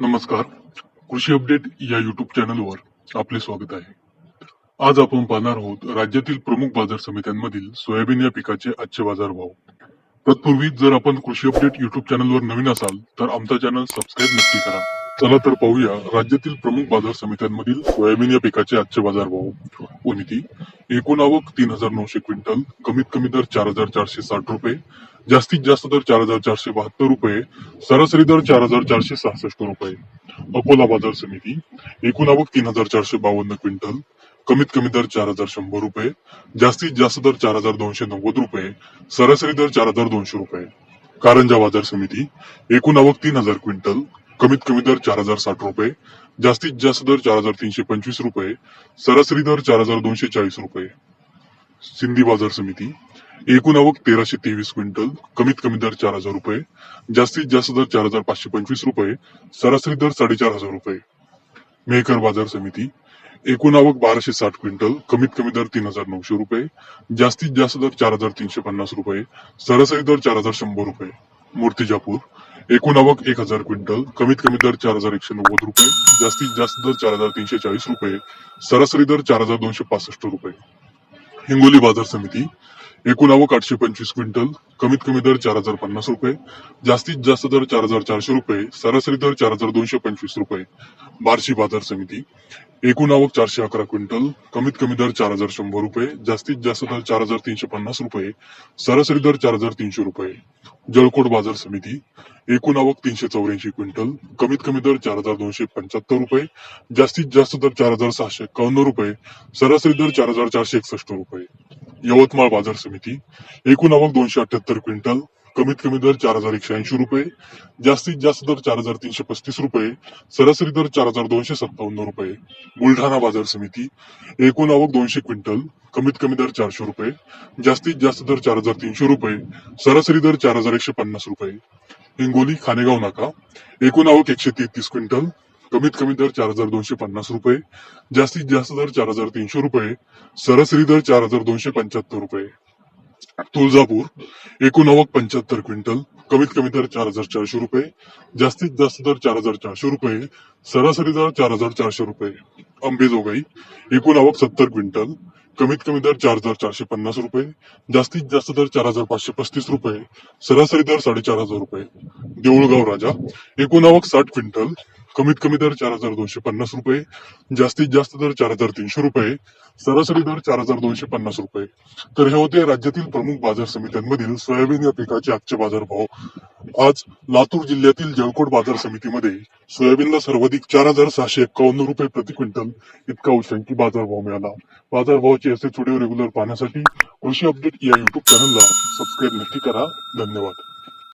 नमस्कार. कृषी अपडेट या युट्यूब चॅनलवर आपले स्वागत आहे. आज आपण पाहणार आहोत राज्यातील प्रमुख बाजार समित्यांमधील सोयाबीन या पिकाचे आजचे बाजारभाव. तत्पूर्वी जर आपण कृषी अपडेट युट्यूब चॅनलवर नवीन असाल तर आमचा चॅनल सबस्क्राईब नक्की करा. चला तर पाहूया राज्यातील प्रमुख बाजार समित्यांमधील सोयाबीन या पिकाचे आजचे बाजारभाव. माहिती: एकूण आवक 3,900 क्विंटल, कमीत कमी दर 4,460 रुपये, जास्तीत जास्त दर 4,472 रुपये, सरासरी दर 4,466 रुपये. अकोला बाजार समिती: एकूण आवक 3,452 क्विंटल, कमीत कमी दर 4,100 रुपये, जास्तीत जास्त दर 4,290 रुपये, सरासरी दर 4,200 रुपये. कारंजा बाजार समिती: एकूण आवक 3,000 क्विंटल, कमीत कमी दर 4,060 रुपये, जास्तीत जास्त दर 4,325 रुपये, सरासरी दर 4,240 रुपये. सिंधी बाजार समिती: एकूण आवक 1,323 क्विंटल, कमीत कमी दर 4,000 रुपये, जास्तीत जास्त दर 4,525 रुपये, सरासरी दर 4,500 रुपये. मेहकर बाजार समिती: एकूण आवक 1,260 क्विंटल, कमीत कमी दर 3,900 रुपये, जास्तीत जास्त दर 4,350 रुपये, सरासरी दर 4,100 रुपये. मूर्तिजापूर: एकूण आवक 1,000 क्विंटल, कमीत कमी दर 4,190 रुपये, जास्तीत जास्त दर 4,340 रुपये, सरासरी दर 4,265 रुपये. हिंगोली बाजार समिती: एकूण आवक 825 क्विंटल, कमीत कमी दर 4,050 रुपये, जास्तीत जास्त दर 4,400 रुपये, सरासरी दर 4,225 रुपये. बार्शी बाजार समिती: एकूण आवक 411 क्विंटल, कमीत कमी दर 4,100 रुपये, जास्तीत जास्त दर 4,350 रुपये, सरासरी दर 4,300 रुपये. जळकोट बाजार समिती: एकूण आवक 384 क्विंटल, कमीत कमी दर 4,275 रुपये, जास्तीत जास्त दर 4,651 रुपये, सरासरी दर 4,461 रुपये. यवतमाळ बाजार समिती: एकूण आवक 278 क्विंटल, कमीत कमी दर 4,180 रुपये, जास्तीत जास्त दर 4,335 रुपये, सरासरी दर 4,257 रुपये. बुलढाणा बाजार समिती: एकूण आवक 200 क्विंटल, कमीत कमी दर 400 रुपये, जास्तीत जास्त दर 4,300 रुपये, सरासरी दर 4,150 रुपये. हिंगोली खानेगाव नाका: एकूण आवक 133 क्विंटल, कमीत कमी दर 4,250 रुपये, जास्तीत जास्त दर 4,300 रुपये, सरासरी दर 4,275 रुपये. तुळजापूर: एकूण आवक 75 क्विंटल, कमीत कमी दर 4,400 रुपये, जास्तीत जास्त दर 4,400 रुपये, सरासरी दर 4,400 रुपये. अंबेजोगाई: एकूण आवक 70 क्विंटल, कमीत कमी दर 4,450 रुपये, जास्तीत जास्त दर 4,535 रुपये, सरासरी दर 4,500 रुपये. देऊळगाव राजा: एकूण आवक 60 क्विंटल, कमीत कमी दर 4,250 रुपये, जास्तीत जास्त दर 4,300 रुपये, सरासरी दर 4,250 रुपये. तर हे होते राज्यातील प्रमुख बाजार समित्यांमधील सोयाबीन या पिकाचे आजचे बाजारभाव. आज लातूर जिल्ह्यातील जळकोट बाजार समितीमध्ये सोयाबीनला सर्वाधिक 4,651 रुपये प्रति क्विंटल इतका उच्चांकी बाजारभाव मिळाला. बाजारभावाचे असेच व्हिडिओ रेग्युलर पाहण्यासाठी कृषी अपडेट या युट्यूब चॅनलला सबस्क्राईब नक्की करा. धन्यवाद.